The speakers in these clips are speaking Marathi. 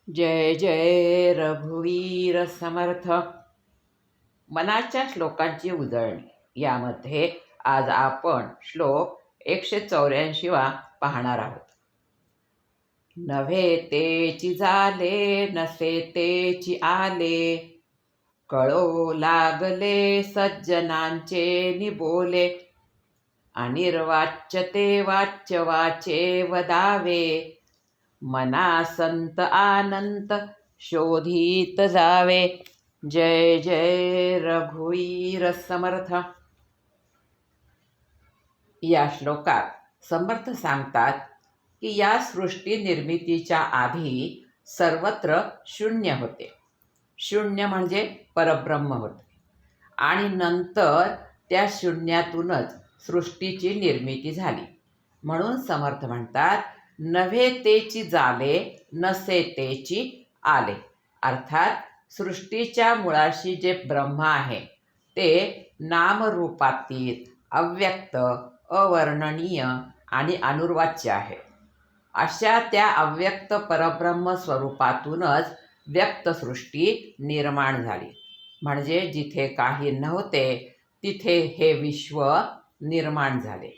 जय जय रघुवीर समर्थ. मनाच्या श्लोकांची उजळणी यामध्ये आज आपण श्लोक 184 पाहणार आहोत. नव्हे तेची झाले, नसे तेची आले, कळो लागले सज्जनांचे निबोले, अनिर्वाच्य ते वाच्य वाचे वदावे, मना संत आनंत शोधित जावे. जय जय रघुवीर समर्थ. या श्लोकात समर्थ सांगतात की या सृष्टी निर्मितीच्या आधी सर्वत्र शून्य होते. शून्य म्हणजे परब्रह्म होते आणि नंतर त्या शून्यातूनच सृष्टीची निर्मिती झाली. म्हणून समर्थ म्हणतात, नव्हे तेची झाले, नसे तेची आले. अर्थात सृष्टीच्या मुळाशी जे ब्रह्म आहे ते नामरूपातीत, अव्यक्त, अवर्णनीय आणि अनुर्वाच्य आहे. अशा त्या अव्यक्त परब्रह्म स्वरूपातूनच व्यक्त सृष्टी निर्माण झाली. म्हणजे जिथे काही नव्हते तिथे हे विश्व निर्माण झाले.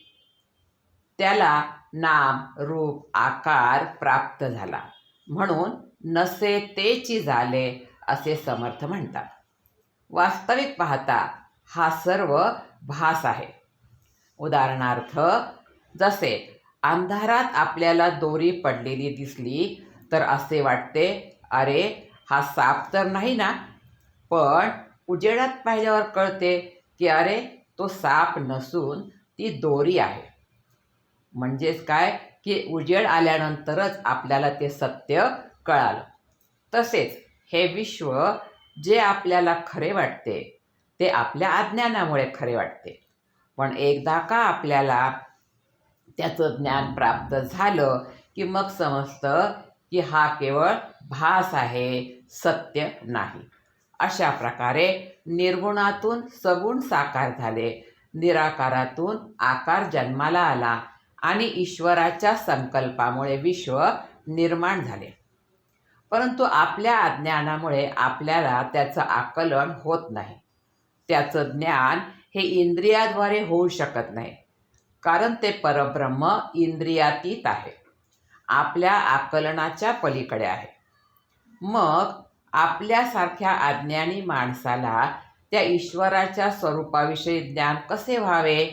त्याला नाम रूप आकार प्राप्त झाला. म्हणून नसे तेची झाले असे समर्थ म्हणतात. वास्तविक पाहता हा सर्व भास आहे. उदाहरणार्थ, जसे अंधारात आपल्याला दोरी पडलेली दिसली तर असे वाटते, अरे हा साप तर नाही ना. पण उजेडात पाहिल्यावर कळते की अरे तो साप नसून ती दोरी आहे. म्हणजेच काय की उजेड आल्यानंतरच आपल्याला ते सत्य कळालं. तसेच हे विश्व जे आपल्याला खरे वाटते ते आपल्या अज्ञानामुळे खरे वाटते. पण एकदा का आपल्याला त्याचं ज्ञान प्राप्त झालं की मग समजतं की हा केवळ भास आहे, सत्य नाही. अशा प्रकारे निर्गुणातून सगुण साकार झाले, निराकारातून आकार जन्माला आला आणि ईश्वराच्या संकल्पामुळे विश्व निर्माण झाले. परंतु आपल्या अज्ञानामुळे आपल्याला त्याचं आकलन होत नाही. त्याचं ज्ञान हे इंद्रियाद्वारे होऊ शकत नाही, कारण ते परब्रह्म इंद्रियातीत आहे, आपल्या आकलनाच्या पलीकडे आहे. मग आपल्यासारख्या अज्ञानी माणसाला त्या ईश्वराच्या स्वरूपाविषयी ज्ञान कसे व्हावे?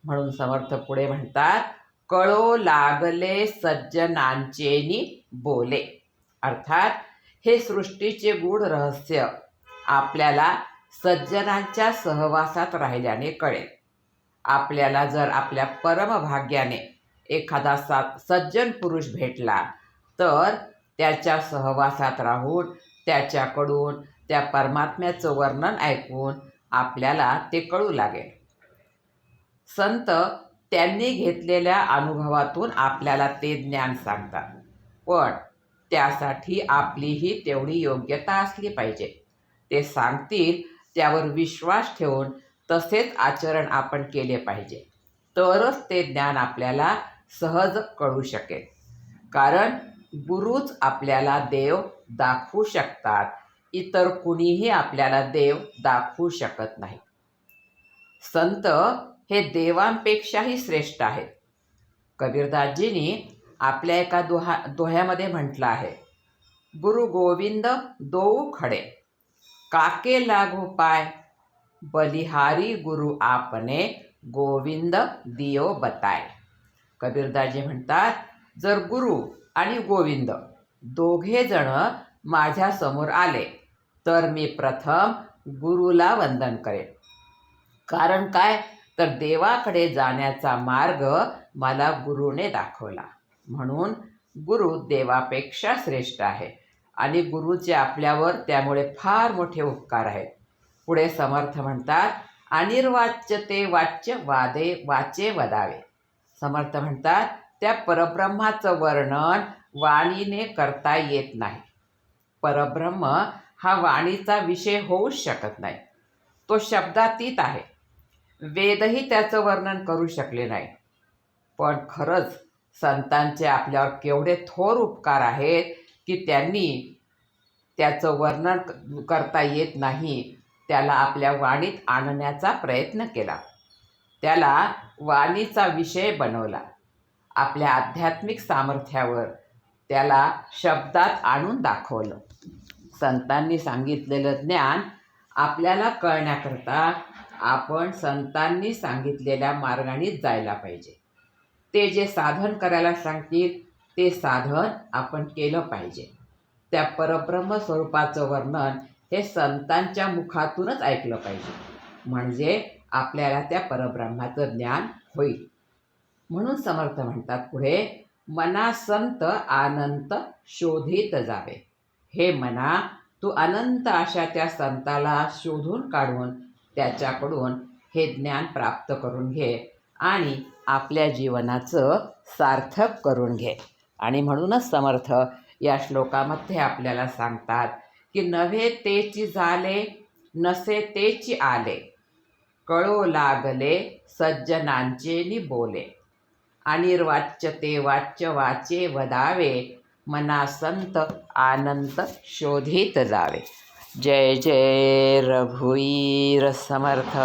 म्हणून समर्थ पुढे म्हणतात, कळो लागले सज्जनांचेनी बोले. अर्थात हे सृष्टीचे गूढ रहस्य आपल्याला सज्जनांच्या सहवासात राहिल्याने कळेल. आपल्याला जर आपल्या परमभाग्याने एखादा सज्जन पुरुष भेटला तर त्याच्या सहवासात राहून त्याच्याकडून त्या परमात्म्याचं वर्णन ऐकून आपल्याला ते कळू लागेल. संत त्यांनी घेतलेल्या अनुभवातून आपल्याला ते ज्ञान सांगतात. पण त्यासाठी आपलीही तेवढी योग्यता असली पाहिजे. ते सांगतील त्यावर विश्वास ठेवून तसेच आचरण आपण केले पाहिजे, तरच ते ज्ञान आपल्याला सहज कळू शकेल. कारण गुरुच आपल्याला देव दाखवू शकतात, इतर कुणीही आपल्याला देव दाखवू शकत नाही. संत हे देवांपेक्षाही श्रेष्ठ आहेत. कबीरदासजींनी आपल्या एका दोह्यामध्ये म्हटलं आहे, गुरु गोविंद दोऊ खडे, काके लागू पाय, बलिहारी गुरु आपने, गोविंद दियो बताय. कबीरदासजी म्हणतात, जर गुरु आणि गोविंद दोघे जण माझ्यासमोर आले तर मी प्रथम गुरुला वंदन करेन. कारण काय तर देवाकडे जाण्याचा मार्ग मला गुरुने दाखवला. म्हणून गुरु देवापेक्षा श्रेष्ठ आहे आणि गुरुचे आपल्यावर त्यामुळे फार मोठे उपकार आहेत. पुढे समर्थ म्हणतात, अनिर्वाच्य ते वाच्य वाचे वदावे. समर्थ म्हणतात, त्या परब्रह्माचं वर्णन वाणीने करता येत नाही. परब्रह्म हा वाणीचा विषय होऊच शकत नाही. तो शब्दातीत आहे. वेदही त्याचं वर्णन करू शकले नाही. पण खरंच संतांचे आपल्यावर केवढे थोर उपकार आहेत की त्यांनी त्याचं वर्णन करता येत नाही त्याला आपल्या वाणीत आणण्याचा प्रयत्न केला. त्याला वाणीचा विषय बनवला. आपल्या आध्यात्मिक सामर्थ्यावर त्याला शब्दात आणून दाखवलं. संतांनी सांगितलेलं ज्ञान आपल्याला कळण्याकरता आपण संतांनी सांगितलेल्या मार्गानेच जायला पाहिजे. ते जे साधन करायला सांगतील ते साधन आपण केलं पाहिजे. त्या परब्रह्म स्वरूपाचं वर्णन हे संतांच्या मुखातूनच ऐकलं पाहिजे, म्हणजे आपल्याला त्या परब्रह्माचं ज्ञान होईल. म्हणून समर्थ म्हणतात पुढे, मना संत अनंत शोधित जावे. हे मना, तू अनंत अशा त्या संताला शोधून काढून त्याच्याकडून हे ज्ञान प्राप्त करून घे आणि आपल्या जीवनाचं सार्थक करून घे. आणि म्हणूनच समर्थ या श्लोकामध्ये आपल्याला सांगतात की नव्हे तेची झाले, नसे तेची आले, कळो लागले सज्जनांचे नि बोले, अनिर्वाच्य ते वाच्य वाचे वदावे, मना संत अनंत शोधित जावे. जय जय रघुवीर समर्थ.